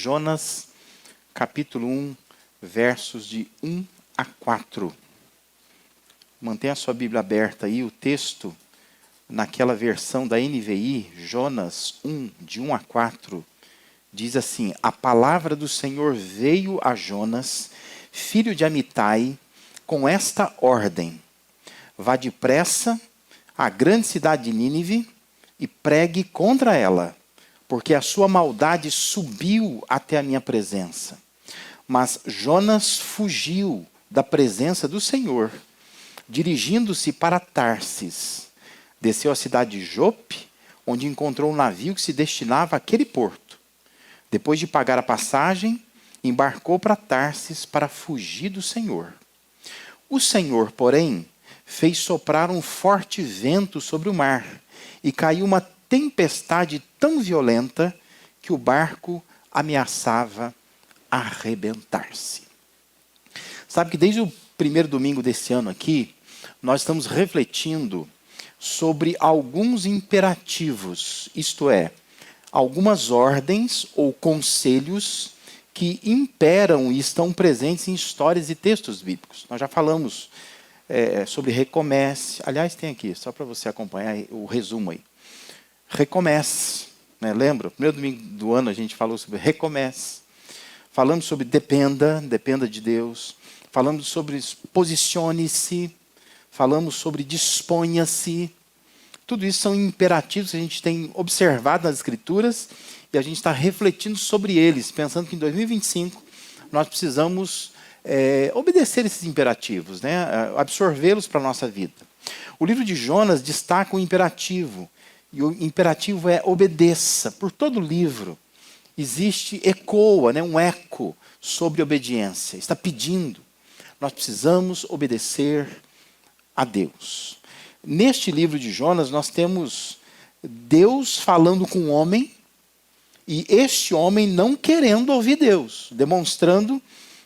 Jonas, capítulo 1, versos de 1 a 4. Mantenha a sua Bíblia aberta aí, o texto, naquela versão da NVI, Jonas 1, de 1 a 4, diz assim: A palavra do Senhor veio a Jonas, filho de Amitai, com esta ordem: vá depressa à grande cidade de Nínive e pregue contra ela, porque a sua maldade subiu até a minha presença. Mas Jonas fugiu da presença do Senhor, dirigindo-se para Tarsis. Desceu à cidade de Jope, onde encontrou um navio que se destinava àquele porto. Depois de pagar a passagem, embarcou para Tarsis para fugir do Senhor. O Senhor, porém, fez soprar um forte vento sobre o mar, e caiu uma tempestade tão violenta que o barco ameaçava arrebentar-se. Sabe que desde o primeiro domingo desse ano aqui, nós estamos refletindo sobre alguns imperativos, isto é, algumas ordens ou conselhos que imperam e estão presentes em histórias e textos bíblicos. Nós já falamos sobre recomece. Aliás, tem aqui, só para você acompanhar o resumo aí. Recomece, né? Lembra? Primeiro domingo do ano a gente falou sobre recomece. Falamos sobre dependa de Deus. Falamos sobre posicione-se. Falamos sobre disponha-se. Tudo isso são imperativos que a gente tem observado nas Escrituras e a gente está refletindo sobre eles, pensando que em 2025 nós precisamos obedecer esses imperativos, né? Absorvê-los para a nossa vida. O livro de Jonas destaca o imperativo, e o imperativo é obedeça. Por todo o livro ecoa, né, um eco sobre obediência. Está pedindo. Nós precisamos obedecer a Deus. Neste livro de Jonas, nós temos Deus falando com o homem e este homem não querendo ouvir Deus, demonstrando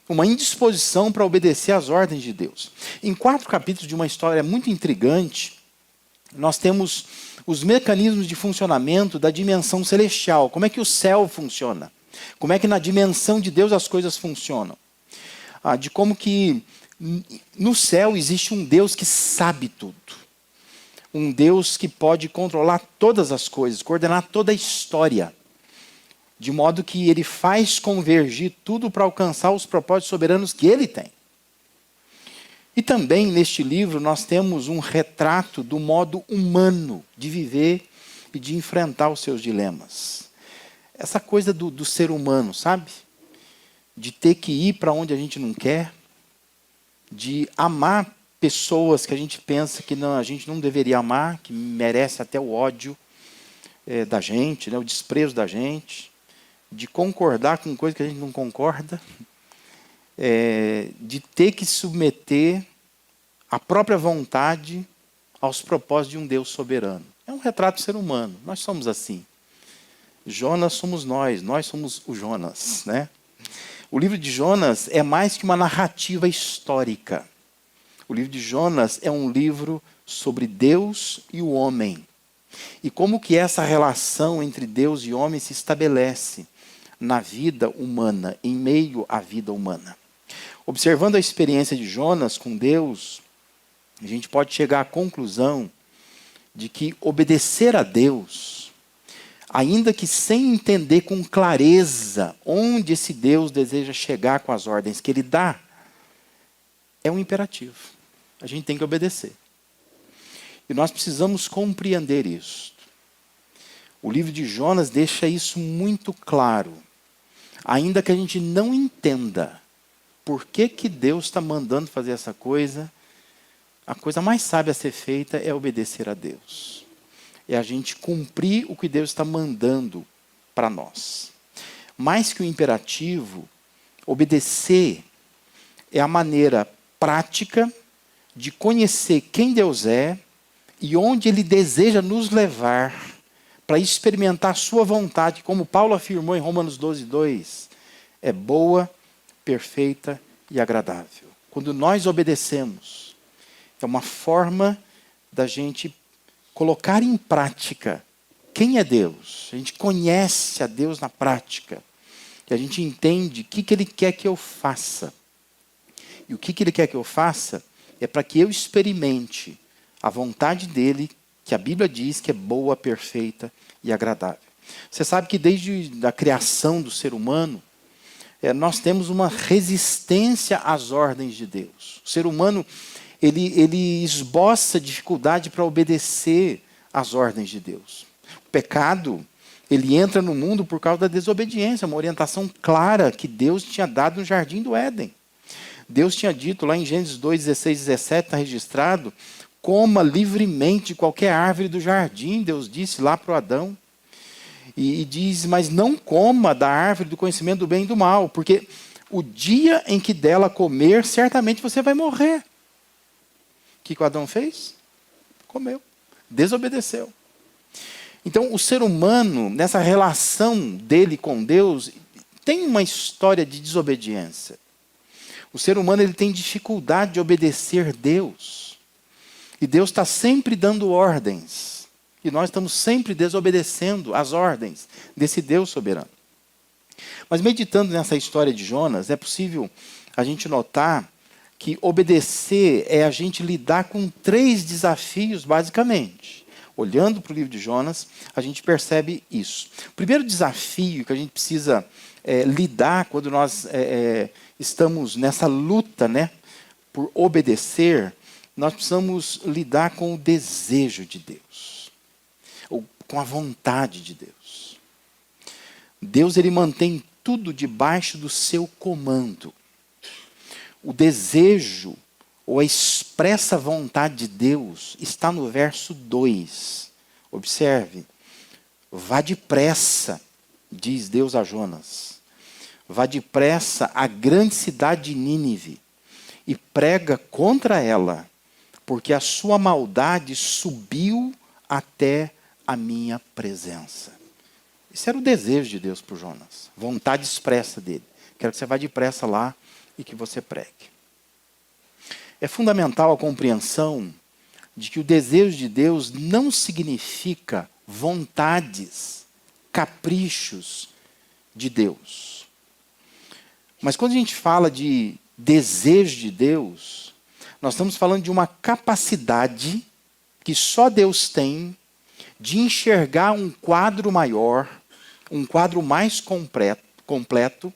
uma indisposição para obedecer às ordens de Deus. Em 4 capítulos de uma história muito intrigante, nós temos os mecanismos de funcionamento da dimensão celestial. Como é que o céu funciona? Como é que na dimensão de Deus as coisas funcionam? De como que no céu existe um Deus que sabe tudo. Um Deus que pode controlar todas as coisas, coordenar toda a história. De modo que ele faz convergir tudo para alcançar os propósitos soberanos que ele tem. E também neste livro nós temos um retrato do modo humano de viver e de enfrentar os seus dilemas. Essa coisa do ser humano, sabe? De ter que ir para onde a gente não quer, de amar pessoas que a gente pensa que a gente não deveria amar, que merece até o ódio da gente, né, o desprezo da gente, de concordar com coisas que a gente não concorda, de ter que submeter a própria vontade aos propósitos de um Deus soberano. É um retrato do ser humano, nós somos assim. Jonas somos nós somos o Jonas, né? O livro de Jonas é mais que uma narrativa histórica. O livro de Jonas é um livro sobre Deus e o homem. E como que essa relação entre Deus e homem se estabelece na vida humana, em meio à vida humana. Observando a experiência de Jonas com Deus, a gente pode chegar à conclusão de que obedecer a Deus, ainda que sem entender com clareza onde esse Deus deseja chegar com as ordens que ele dá, é um imperativo. A gente tem que obedecer. E nós precisamos compreender isso. O livro de Jonas deixa isso muito claro. Ainda que a gente não entenda por que Deus está mandando fazer essa coisa, a coisa mais sábia a ser feita é obedecer a Deus. É a gente cumprir o que Deus está mandando para nós. Mais que o imperativo, obedecer é a maneira prática de conhecer quem Deus é e onde Ele deseja nos levar para experimentar a sua vontade, como Paulo afirmou em Romanos 12:2, é boa, perfeita e agradável. Quando nós obedecemos, é uma forma da gente colocar em prática quem é Deus. A gente conhece a Deus na prática. E a gente entende o que Ele quer que eu faça. E o que Ele quer que eu faça é para que eu experimente a vontade dEle, que a Bíblia diz que é boa, perfeita e agradável. Você sabe que desde a criação do ser humano, nós temos uma resistência às ordens de Deus. O ser humano, ele esboça dificuldade para obedecer às ordens de Deus. O pecado, ele entra no mundo por causa da desobediência, uma orientação clara que Deus tinha dado no jardim do Éden. Deus tinha dito lá em Gênesis 2, 16, 17, está registrado, coma livremente de qualquer árvore do jardim, Deus disse lá para o Adão. E diz, mas não coma da árvore do conhecimento do bem e do mal, porque o dia em que dela comer, certamente você vai morrer. O que o Adão fez? Comeu, desobedeceu. Então, o ser humano, nessa relação dele com Deus, tem uma história de desobediência. O ser humano ele tem dificuldade de obedecer Deus. E Deus está sempre dando ordens. E nós estamos sempre desobedecendo as ordens desse Deus soberano. Mas meditando nessa história de Jonas, é possível a gente notar que obedecer é a gente lidar com 3 desafios, basicamente. Olhando para o livro de Jonas, a gente percebe isso. O primeiro desafio que a gente precisa lidar quando nós estamos nessa luta, né, por obedecer, nós precisamos lidar com o desejo de Deus, ou com a vontade de Deus. Deus ele mantém tudo debaixo do seu comando. O desejo ou a expressa vontade de Deus está no verso 2. Observe. Vá depressa, diz Deus a Jonas. Vá depressa à grande cidade de Nínive e prega contra ela, porque a sua maldade subiu até a minha presença. Esse era o desejo de Deus para o Jonas. Vontade expressa dele. Quero que você vá depressa lá e que você pregue. É fundamental a compreensão de que o desejo de Deus não significa vontades, caprichos de Deus. Mas quando a gente fala de desejo de Deus, nós estamos falando de uma capacidade que só Deus tem de enxergar um quadro maior, um quadro mais completo,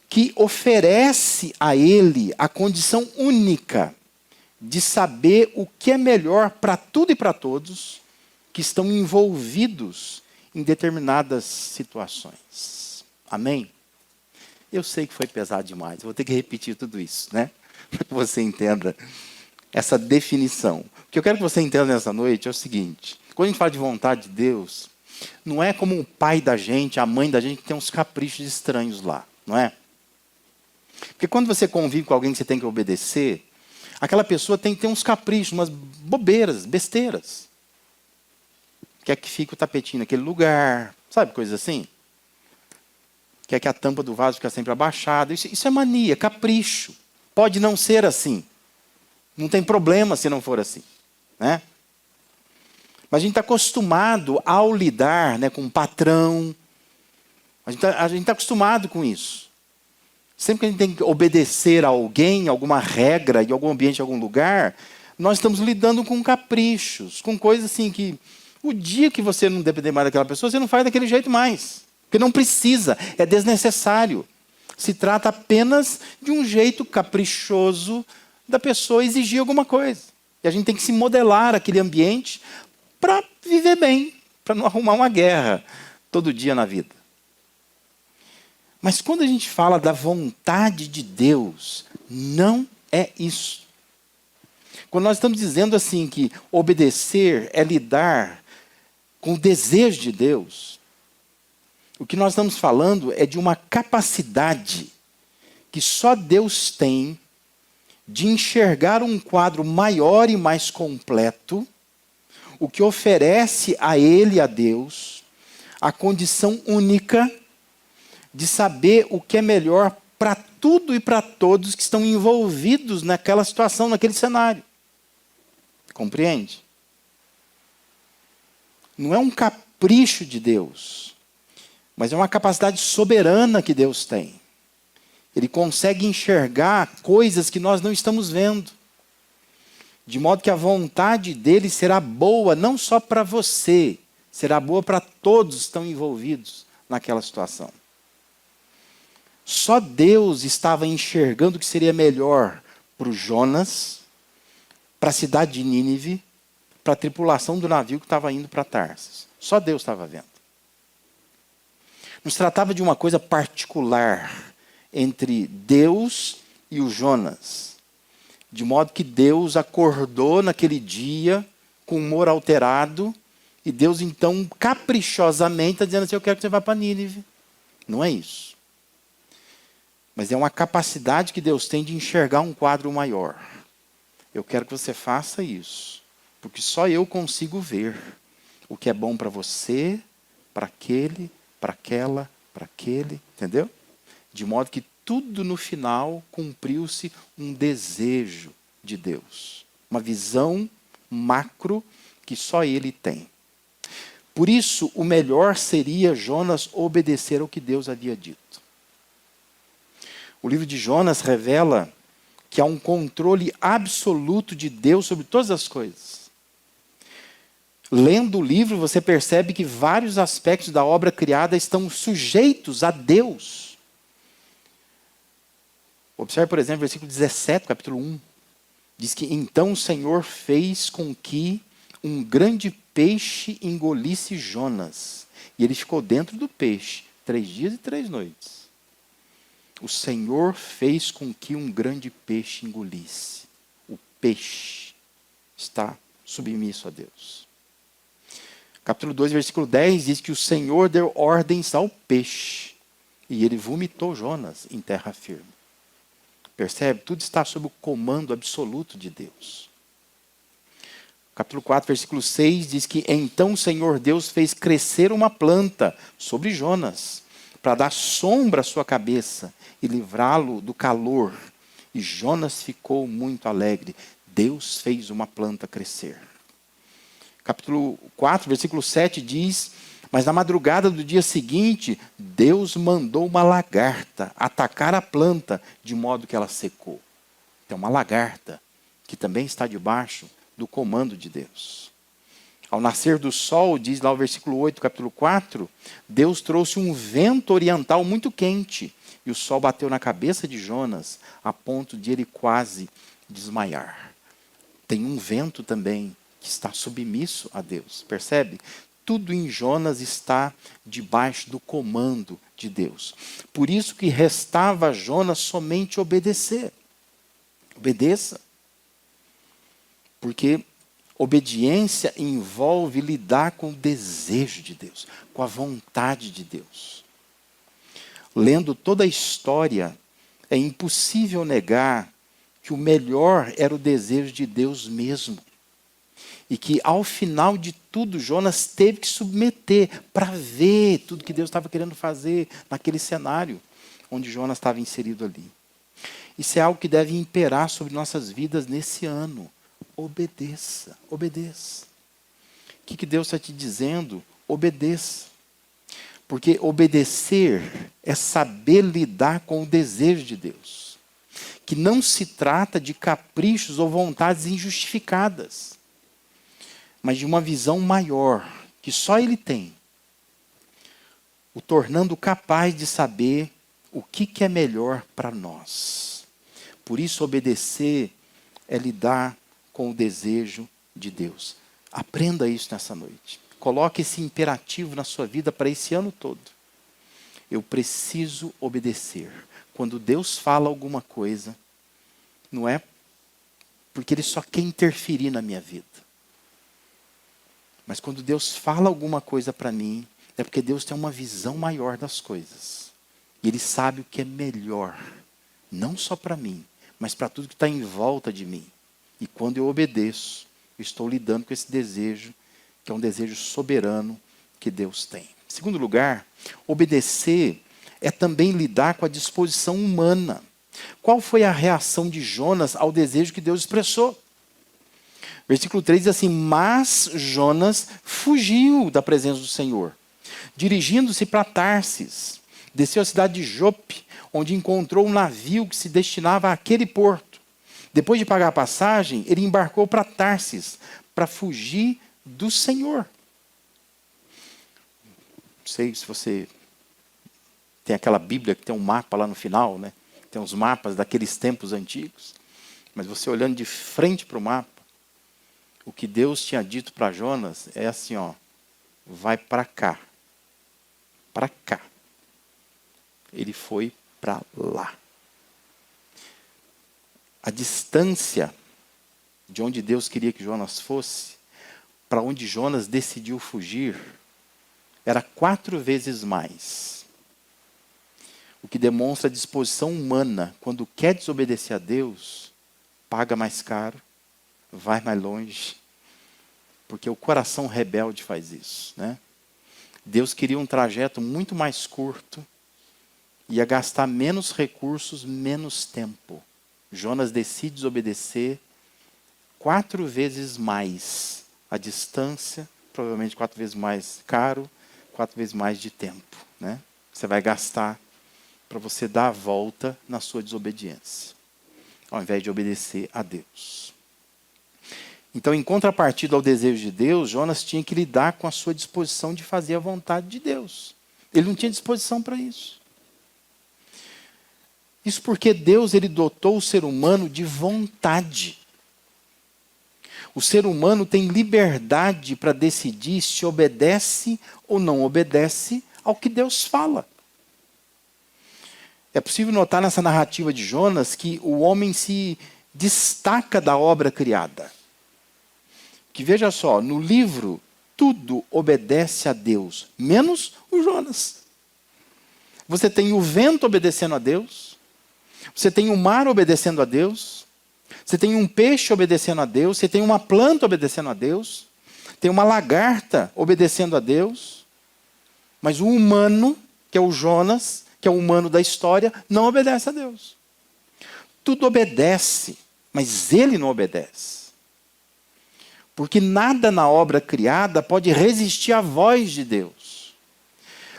que oferece a ele a condição única de saber o que é melhor para tudo e para todos que estão envolvidos em determinadas situações. Amém? Eu sei que foi pesado demais, vou ter que repetir tudo isso, né? Para que você entenda essa definição. O que eu quero que você entenda nessa noite é o seguinte: quando a gente fala de vontade de Deus, não é como o pai da gente, a mãe da gente, que tem uns caprichos estranhos lá, não é? Porque quando você convive com alguém que você tem que obedecer, aquela pessoa tem que ter uns caprichos, umas bobeiras, besteiras. Quer que fique o tapetinho naquele lugar, sabe, coisa assim? Quer que a tampa do vaso fique sempre abaixada. Isso é mania, capricho. Pode não ser assim. Não tem problema se não for assim, né? Mas a gente está acostumado ao lidar, né, com um patrão. A gente está acostumado com isso. Sempre que a gente tem que obedecer a alguém, alguma regra, em algum ambiente, em algum lugar, nós estamos lidando com caprichos, com coisas assim que o dia que você não depender mais daquela pessoa, você não faz daquele jeito mais. Porque não precisa, é desnecessário. Se trata apenas de um jeito caprichoso da pessoa exigir alguma coisa. E a gente tem que se modelar aquele ambiente para viver bem, para não arrumar uma guerra todo dia na vida. Mas quando a gente fala da vontade de Deus, não é isso. Quando nós estamos dizendo assim que obedecer é lidar com o desejo de Deus, o que nós estamos falando é de uma capacidade que só Deus tem de enxergar um quadro maior e mais completo, o que oferece a Ele, a Deus, a condição única de saber o que é melhor para tudo e para todos que estão envolvidos naquela situação, naquele cenário. Compreende? Não é um capricho de Deus, Mas é uma capacidade soberana que Deus tem. Ele consegue enxergar coisas que nós não estamos vendo. De modo que a vontade dele será boa não só para você, será boa para todos que estão envolvidos naquela situação. Só Deus estava enxergando o que seria melhor para o Jonas, para a cidade de Nínive, para a tripulação do navio que estava indo para Tarsis. Só Deus estava vendo. Não se tratava de uma coisa particular entre Deus e o Jonas. De modo que Deus acordou naquele dia com humor alterado, e Deus então caprichosamente está dizendo assim, eu quero que você vá para Nínive. Não é isso. Mas é uma capacidade que Deus tem de enxergar um quadro maior. Eu quero que você faça isso, porque só eu consigo ver o que é bom para você, para aquele, para aquela, para aquele, entendeu? De modo que tudo no final cumpriu-se um desejo de Deus. Uma visão macro que só Ele tem. Por isso, o melhor seria Jonas obedecer ao que Deus havia dito. O livro de Jonas revela que há um controle absoluto de Deus sobre todas as coisas. Lendo o livro, você percebe que vários aspectos da obra criada estão sujeitos a Deus. Observe, por exemplo, o versículo 17, capítulo 1. Diz que, então o Senhor fez com que um grande peixe engolisse Jonas. E ele ficou dentro do peixe 3 dias e 3 noites. O Senhor fez com que um grande peixe engolisse. O peixe está submisso a Deus. Capítulo 2, versículo 10 diz que o Senhor deu ordens ao peixe. E ele vomitou Jonas em terra firme. Percebe? Tudo está sob o comando absoluto de Deus. Capítulo 4, versículo 6 diz que então o Senhor Deus fez crescer uma planta sobre Jonas, para dar sombra à sua cabeça e livrá-lo do calor. E Jonas ficou muito alegre. Deus fez uma planta crescer. Capítulo 4, versículo 7 diz, mas na madrugada do dia seguinte, Deus mandou uma lagarta atacar a planta, de modo que ela secou. Então, uma lagarta, que também está debaixo do comando de Deus. Ao nascer do sol, diz lá o versículo 8, capítulo 4, Deus trouxe um vento oriental muito quente, e o sol bateu na cabeça de Jonas, a ponto de ele quase desmaiar. Tem um vento também que está submisso a Deus, percebe? Tudo em Jonas está debaixo do comando de Deus. Por isso que restava a Jonas somente obedecer. Obedeça. Porque obediência envolve lidar com o desejo de Deus, com a vontade de Deus. Lendo toda a história, é impossível negar que o melhor era o desejo de Deus mesmo. E que ao final de tudo, Jonas teve que submeter para ver tudo que Deus estava querendo fazer naquele cenário onde Jonas estava inserido ali. Isso é algo que deve imperar sobre nossas vidas nesse ano. Obedeça, obedeça. O que Deus está te dizendo? Obedeça. Porque obedecer é saber lidar com o desejo de Deus. Que não se trata de caprichos ou vontades injustificadas, mas de uma visão maior, que só Ele tem, o tornando capaz de saber o que é melhor para nós. Por isso, obedecer é lidar com o desejo de Deus. Aprenda isso nessa noite. Coloque esse imperativo na sua vida para esse ano todo. Eu preciso obedecer. Quando Deus fala alguma coisa, não é porque Ele só quer interferir na minha vida. Mas quando Deus fala alguma coisa para mim, é porque Deus tem uma visão maior das coisas. E Ele sabe o que é melhor, não só para mim, mas para tudo que está em volta de mim. E quando eu obedeço, eu estou lidando com esse desejo, que é um desejo soberano que Deus tem. Em segundo lugar, obedecer é também lidar com a disposição humana. Qual foi a reação de Jonas ao desejo que Deus expressou? Versículo 3 diz assim, mas Jonas fugiu da presença do Senhor, Dirigindo-se para Tarsis, desceu à cidade de Jope, onde encontrou um navio que se destinava àquele porto. Depois de pagar a passagem, ele embarcou para Tarsis, para fugir do Senhor. Não sei se você tem aquela Bíblia que tem um mapa lá no final, né? Tem os mapas daqueles tempos antigos. Mas você olhando de frente para o mapa, o que Deus tinha dito para Jonas é assim, ó, vai para cá. Para cá. Ele foi para lá. A distância de onde Deus queria que Jonas fosse, para onde Jonas decidiu fugir, era 4 vezes mais. O que demonstra a disposição humana, quando quer desobedecer a Deus, paga mais caro, vai mais longe, porque o coração rebelde faz isso, né? Deus queria um trajeto muito mais curto, ia gastar menos recursos, menos tempo. Jonas decide desobedecer 4 vezes mais a distância, provavelmente 4 vezes mais caro, 4 vezes mais de tempo, né? Você vai gastar para você dar a volta na sua desobediência, ao invés de obedecer a Deus. Então, em contrapartida ao desejo de Deus, Jonas tinha que lidar com a sua disposição de fazer a vontade de Deus. Ele não tinha disposição para isso. Isso porque Deus ele dotou o ser humano de vontade. O ser humano tem liberdade para decidir se obedece ou não obedece ao que Deus fala. É possível notar nessa narrativa de Jonas que o homem se destaca da obra criada. Que veja só, no livro tudo obedece a Deus, menos o Jonas. Você tem o vento obedecendo a Deus, você tem o mar obedecendo a Deus, você tem um peixe obedecendo a Deus, você tem uma planta obedecendo a Deus, tem uma lagarta obedecendo a Deus, mas o humano, que é o Jonas, que é o humano da história, não obedece a Deus. Tudo obedece, mas ele não obedece. Porque nada na obra criada pode resistir à voz de Deus.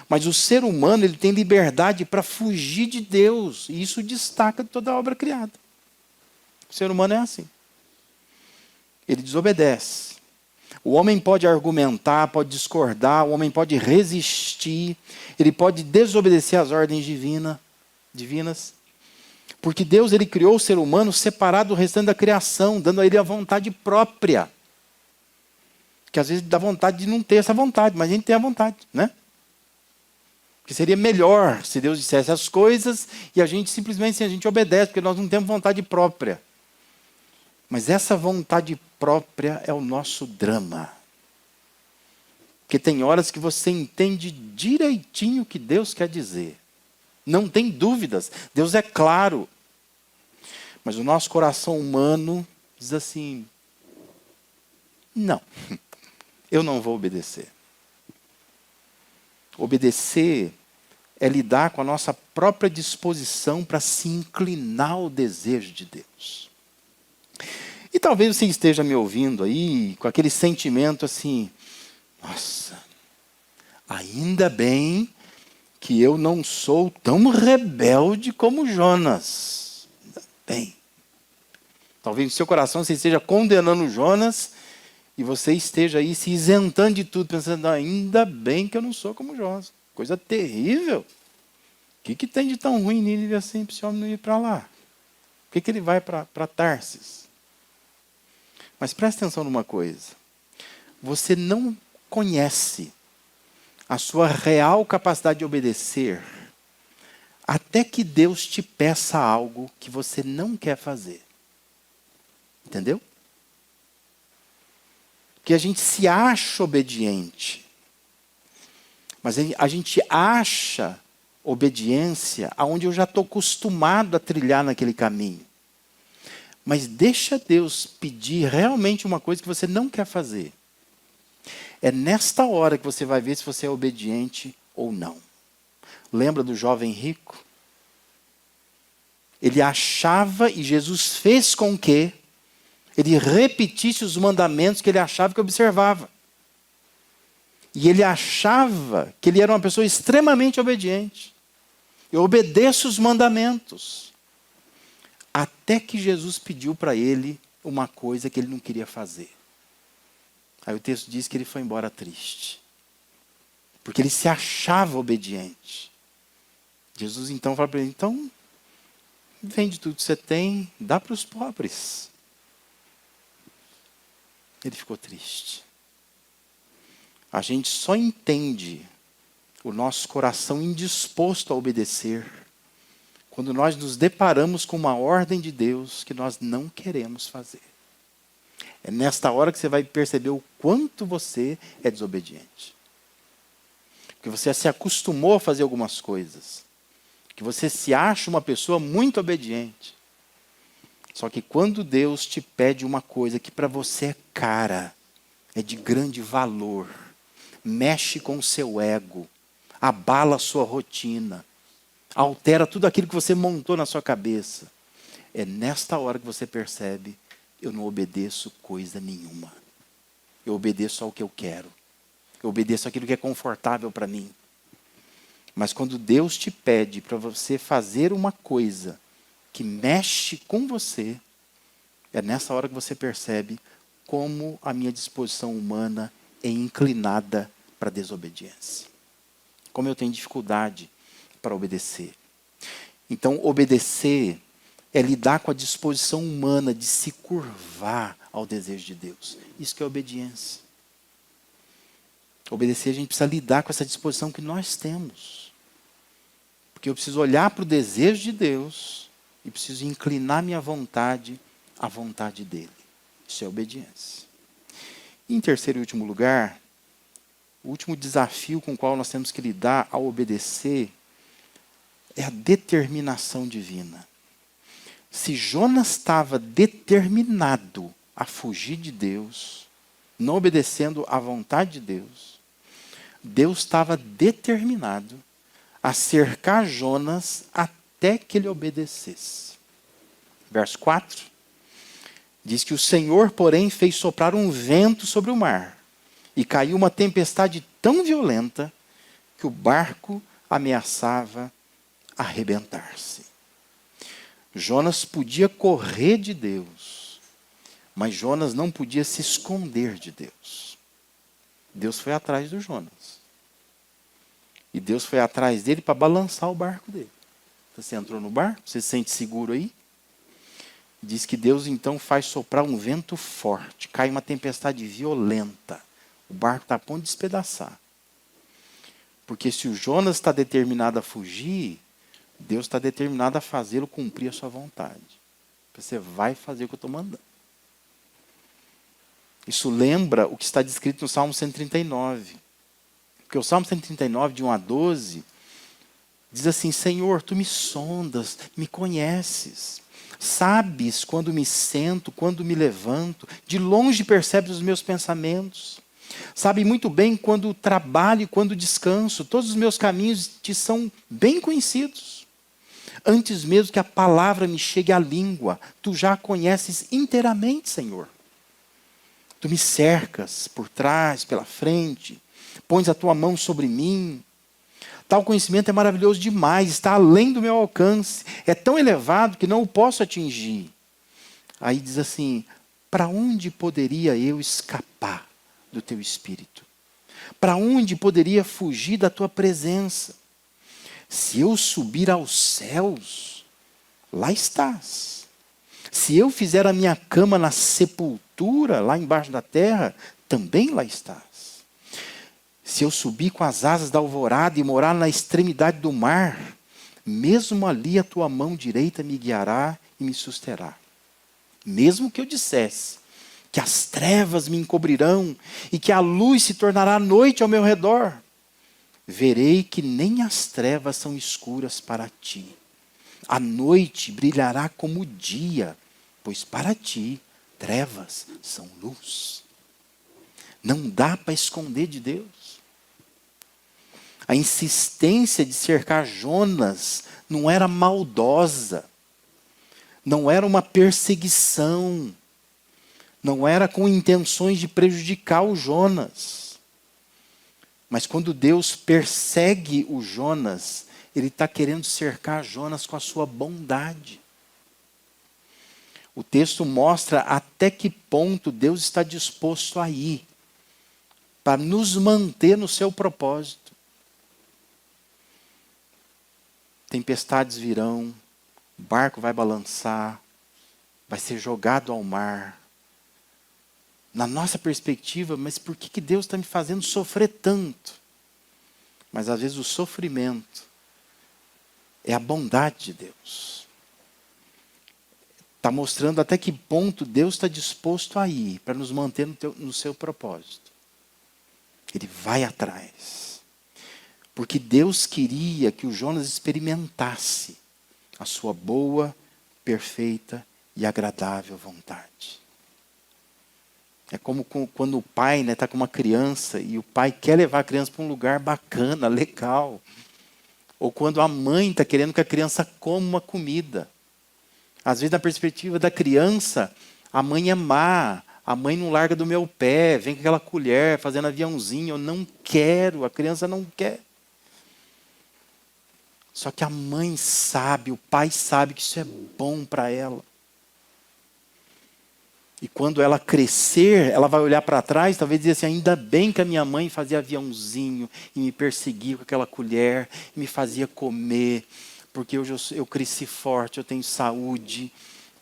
Mas o ser humano ele tem liberdade para fugir de Deus. E isso destaca de toda a obra criada. O ser humano é assim. Ele desobedece. O homem pode argumentar, pode discordar, o homem pode resistir, ele pode desobedecer às ordens divinas. Porque Deus ele criou o ser humano separado do restante da criação, dando a ele a vontade própria. Que às vezes dá vontade de não ter essa vontade, mas a gente tem a vontade, né? Porque seria melhor se Deus dissesse as coisas e a gente simplesmente a gente obedece, porque nós não temos vontade própria. Mas essa vontade própria é o nosso drama. Porque tem horas que você entende direitinho o que Deus quer dizer. Não tem dúvidas, Deus é claro. Mas o nosso coração humano diz assim, não, eu não vou obedecer. Obedecer é lidar com a nossa própria disposição para se inclinar ao desejo de Deus. E talvez você esteja me ouvindo aí com aquele sentimento assim, nossa, ainda bem que eu não sou tão rebelde como Jonas. Ainda bem. Talvez no seu coração você esteja condenando Jonas e você esteja aí se isentando de tudo, pensando, ainda bem que eu não sou como Jonas. Coisa terrível. O que tem de tão ruim nele assim para esse homem não ir para lá? Por que ele vai para Tarsis? Mas preste atenção numa coisa. Você não conhece a sua real capacidade de obedecer até que Deus te peça algo que você não quer fazer. Entendeu? Que a gente se acha obediente. Mas a gente acha obediência aonde eu já estou acostumado a trilhar naquele caminho. Mas deixa Deus pedir realmente uma coisa que você não quer fazer. É nesta hora que você vai ver se você é obediente ou não. Lembra do jovem rico? Ele achava e Jesus fez com que ele repetisse os mandamentos que ele achava que observava. E ele achava que ele era uma pessoa extremamente obediente. Eu obedeço os mandamentos. Até que Jesus pediu para ele uma coisa que ele não queria fazer. Aí o texto diz que ele foi embora triste. Porque ele se achava obediente. Jesus então fala para ele, então, vende tudo que você tem, dá para os pobres. Ele ficou triste. A gente só entende o nosso coração indisposto a obedecer quando nós nos deparamos com uma ordem de Deus que nós não queremos fazer. É nesta hora que você vai perceber o quanto você é desobediente. Porque você se acostumou a fazer algumas coisas. Que você se acha uma pessoa muito obediente. Só que quando Deus te pede uma coisa que para você é cara, é de grande valor, mexe com o seu ego, abala a sua rotina, altera tudo aquilo que você montou na sua cabeça, é nesta hora que você percebe, eu não obedeço coisa nenhuma. Eu obedeço ao que eu quero. Eu obedeço aquilo que é confortável para mim. Mas quando Deus te pede para você fazer uma coisa que mexe com você, é nessa hora que você percebe como a minha disposição humana é inclinada para a desobediência. Como eu tenho dificuldade para obedecer. Então, obedecer é lidar com a disposição humana de se curvar ao desejo de Deus. Isso que é obediência. Obedecer, a gente precisa lidar com essa disposição que nós temos. Porque eu preciso olhar para o desejo de Deus e preciso inclinar minha vontade à vontade dele. Isso é obediência. E em terceiro e último lugar, o último desafio com o qual nós temos que lidar ao obedecer é a determinação divina. Se Jonas estava determinado a fugir de Deus, não obedecendo à vontade de Deus, Deus estava determinado a cercar Jonas até que ele obedecesse. Verso 4, diz que o Senhor, porém, fez soprar um vento sobre o mar, e caiu uma tempestade tão violenta que o barco ameaçava arrebentar-se. Jonas podia correr de Deus, mas Jonas não podia se esconder de Deus. Deus foi atrás do Jonas. E Deus foi atrás dele para balançar o barco dele. Você entrou no barco? Você se sente seguro aí? Diz que Deus então faz soprar um vento forte, cai uma tempestade violenta. O barco está a ponto de despedaçar. Porque se o Jonas está determinado a fugir, Deus está determinado a fazê-lo cumprir a sua vontade. Você vai fazer o que eu estou mandando. Isso lembra o que está descrito no Salmo 139. Porque o Salmo 139, de 1 a 12, diz assim, Senhor, Tu me sondas, me conheces. Sabes quando me sento, quando me levanto. De longe percebes os meus pensamentos. Sabe muito bem quando trabalho e quando descanso. Todos os meus caminhos Te são bem conhecidos. Antes mesmo que a palavra me chegue à língua, Tu já a conheces inteiramente, Senhor. Tu me cercas por trás, pela frente. Pões a Tua mão sobre mim. Tal conhecimento é maravilhoso demais, está além do meu alcance. É tão elevado que não o posso atingir. Aí diz assim, para onde poderia eu escapar do Teu Espírito? Para onde poderia fugir da Tua presença? Se eu subir aos céus, lá estás. Se eu fizer a minha cama na sepultura, lá embaixo da terra, também lá estás. Se eu subir com as asas da alvorada e morar na extremidade do mar, mesmo ali a Tua mão direita me guiará e me susterá. Mesmo que eu dissesse que as trevas me encobrirão e que a luz se tornará noite ao meu redor, verei que nem as trevas são escuras para Ti. A noite brilhará como o dia, pois para Ti trevas são luz. Não dá para esconder de Deus. A insistência de cercar Jonas não era maldosa, não era uma perseguição, não era com intenções de prejudicar o Jonas. Mas quando Deus persegue o Jonas, Ele está querendo cercar Jonas com a sua bondade. O texto mostra até que ponto Deus está disposto a ir para nos manter no seu propósito. Tempestades virão, o barco vai balançar, vai ser jogado ao mar. Na nossa perspectiva, mas por que Deus está me fazendo sofrer tanto? Mas às vezes o sofrimento é a bondade de Deus. Está mostrando até que ponto Deus está disposto a ir para nos manter no seu propósito. Ele vai atrás. Porque Deus queria que o Jonas experimentasse a sua boa, perfeita e agradável vontade. É como quando o pai está com uma criança e o pai quer levar a criança para um lugar bacana, legal. Ou quando a mãe está querendo que a criança coma uma comida. Às vezes, na perspectiva da criança, a mãe é má. A mãe não larga do meu pé, vem com aquela colher, fazendo aviãozinho. Eu não quero, a criança não quer. Só que a mãe sabe, o pai sabe que isso é bom para ela. E quando ela crescer, ela vai olhar para trás, talvez dizer assim, ainda bem que a minha mãe fazia aviãozinho e me perseguia com aquela colher, e me fazia comer, porque hoje eu cresci forte, eu tenho saúde,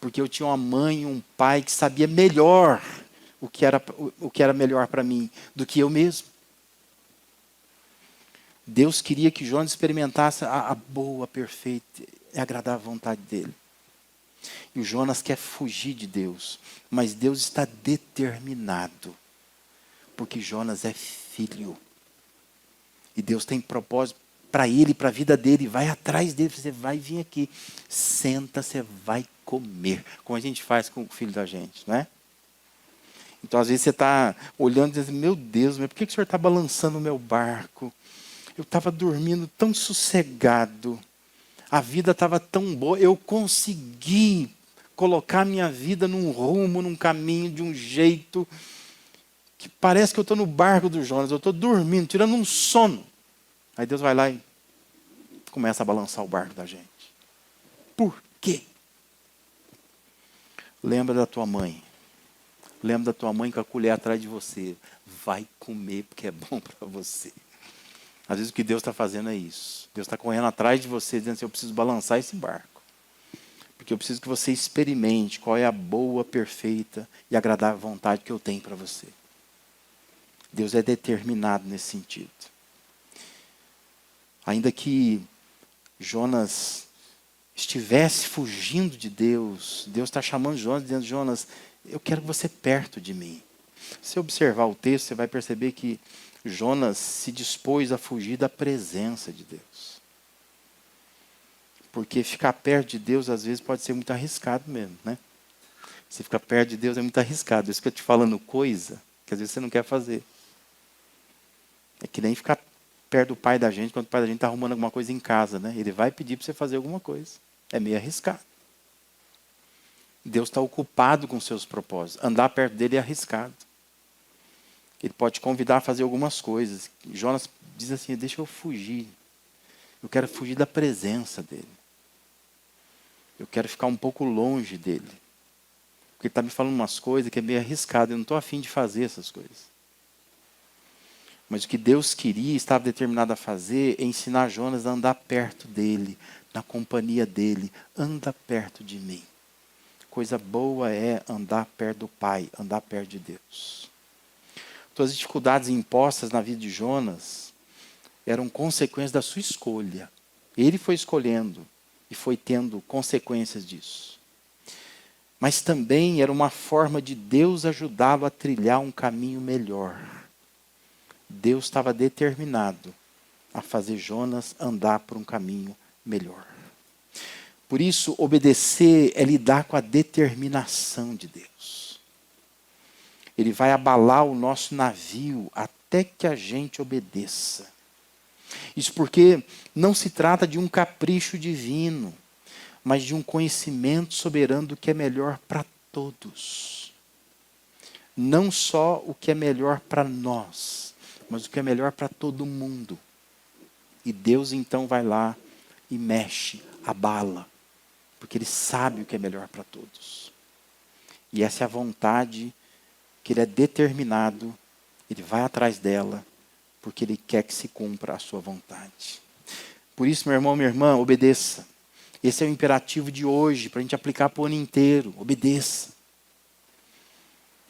porque eu tinha uma mãe e um pai que sabia melhor o que era melhor para mim do que eu mesmo. Deus queria que Jonas experimentasse a boa, perfeita e agradável vontade dele. E o Jonas quer fugir de Deus, mas Deus está determinado, porque Jonas é filho. E Deus tem propósito para ele, para a vida dele, vai atrás dele, você vai vir aqui, senta, você vai comer, como a gente faz com o filho da gente, não é? Então às vezes você está olhando e dizendo, meu Deus, mas por que o senhor está balançando o meu barco? Eu estava dormindo tão sossegado, a vida estava tão boa, eu consegui colocar minha vida num rumo, num caminho, de um jeito que parece que eu estou no barco do Jonas, eu estou dormindo, tirando um sono. Aí Deus vai lá e começa a balançar o barco da gente. Por quê? Lembra da tua mãe. Lembra da tua mãe com a colher atrás de você. Vai comer porque é bom para você. Às vezes o que Deus está fazendo é isso. Deus está correndo atrás de você, dizendo assim, eu preciso balançar esse barco. Porque eu preciso que você experimente qual é a boa, perfeita e agradável vontade que eu tenho para você. Deus é determinado nesse sentido. Ainda que Jonas estivesse fugindo de Deus, Deus está chamando Jonas, dizendo, Jonas, eu quero você perto de mim. Se observar o texto, você vai perceber que Jonas se dispôs a fugir da presença de Deus. Porque ficar perto de Deus, às vezes, pode ser muito arriscado mesmo, né? Se ficar perto de Deus é muito arriscado. Isso que eu estou te falando coisa que às vezes você não quer fazer. É que nem ficar perto do pai da gente, quando o pai da gente está arrumando alguma coisa em casa, né? Ele vai pedir para você fazer alguma coisa. É meio arriscado. Deus está ocupado com seus propósitos. Andar perto dele é arriscado. Ele pode te convidar a fazer algumas coisas. Jonas diz assim, deixa eu fugir. Eu quero fugir da presença dele. Eu quero ficar um pouco longe dele. Porque ele está me falando umas coisas que é meio arriscado. Eu não estou afim de fazer essas coisas. Mas o que Deus queria, estava determinado a fazer, é ensinar Jonas a andar perto dele, na companhia dele. Anda perto de mim. Coisa boa é andar perto do Pai, andar perto de Deus. Todas as dificuldades impostas na vida de Jonas eram consequências da sua escolha. Ele foi escolhendo e foi tendo consequências disso. Mas também era uma forma de Deus ajudá-lo a trilhar um caminho melhor. Deus estava determinado a fazer Jonas andar por um caminho melhor. Por isso, obedecer é lidar com a determinação de Deus. Ele vai abalar o nosso navio até que a gente obedeça. Isso porque não se trata de um capricho divino, mas de um conhecimento soberano do que é melhor para todos. Não só o que é melhor para nós, mas o que é melhor para todo mundo. E Deus então vai lá e mexe, abala, porque Ele sabe o que é melhor para todos. E essa é a vontade que Ele é determinado, Ele vai atrás dela, porque Ele quer que se cumpra a sua vontade. Por isso, meu irmão, minha irmã, obedeça. Esse é o imperativo de hoje, para a gente aplicar para o ano inteiro. Obedeça.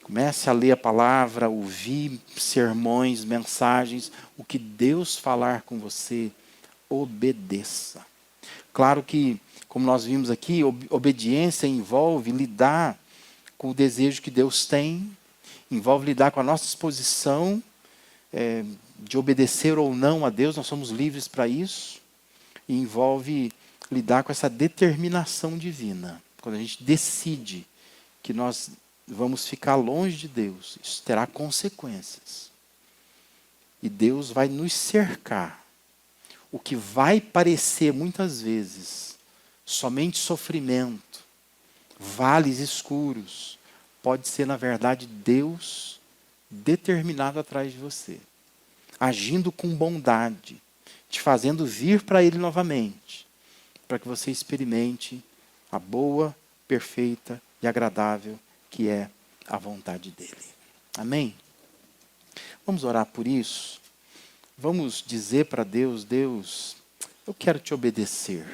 Comece a ler a palavra, ouvir sermões, mensagens. O que Deus falar com você, obedeça. Claro que, como nós vimos aqui, obediência envolve lidar com o desejo que Deus tem, envolve lidar com a nossa disposição de obedecer ou não a Deus, nós somos livres para isso, e envolve lidar com essa determinação divina. Quando a gente decide que nós vamos ficar longe de Deus, isso terá consequências. E Deus vai nos cercar. O que vai parecer muitas vezes somente sofrimento, vales escuros, pode ser na verdade Deus determinado atrás de você, agindo com bondade, te fazendo vir para Ele novamente, para que você experimente a boa, perfeita e agradável que é a vontade dEle. Amém? Vamos orar por isso? Vamos dizer para Deus, Deus, eu quero te obedecer.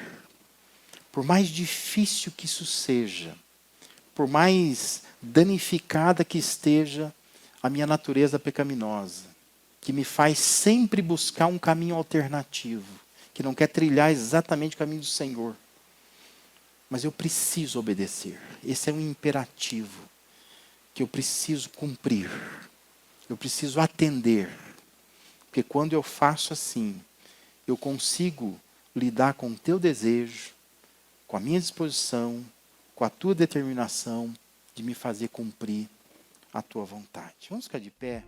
Por mais difícil que isso seja, por mais danificada que esteja a minha natureza pecaminosa, que me faz sempre buscar um caminho alternativo, que não quer trilhar exatamente o caminho do Senhor. Mas eu preciso obedecer. Esse é um imperativo que eu preciso cumprir. Eu preciso atender. Porque quando eu faço assim, eu consigo lidar com o teu desejo, com a minha disposição, com a tua determinação de me fazer cumprir a tua vontade. Vamos ficar de pé?